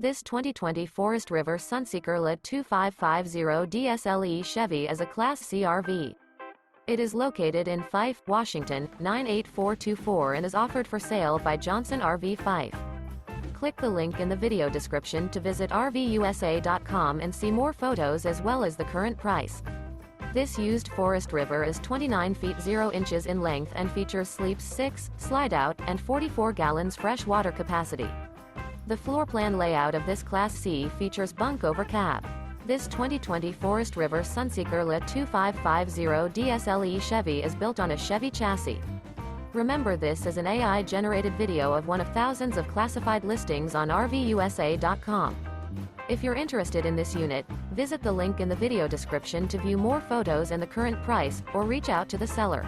This 2020 Forest River Sunseeker LT 2550 DSLE Chevy is a Class C RV. It is located in Fife, Washington, 98424 and is offered for sale by Johnson RV Fife. Click the link in the video description to visit RVUSA.com and see more photos as well as the current price. This used Forest River is 29 feet 0 inches in length and features sleeps 6, Slideout, and 44 gallons fresh water capacity. The floor plan layout of this Class C features Bunk Over Cab. This 2020 Forest River Sunseeker LT 2550 DSLE Chevy is built on a Chevy chassis. Remember, this is an AI-generated video of one of thousands of classified listings on RVUSA.com. If you're interested in this unit, visit the link in the video description to view more photos and the current price, or reach out to the seller.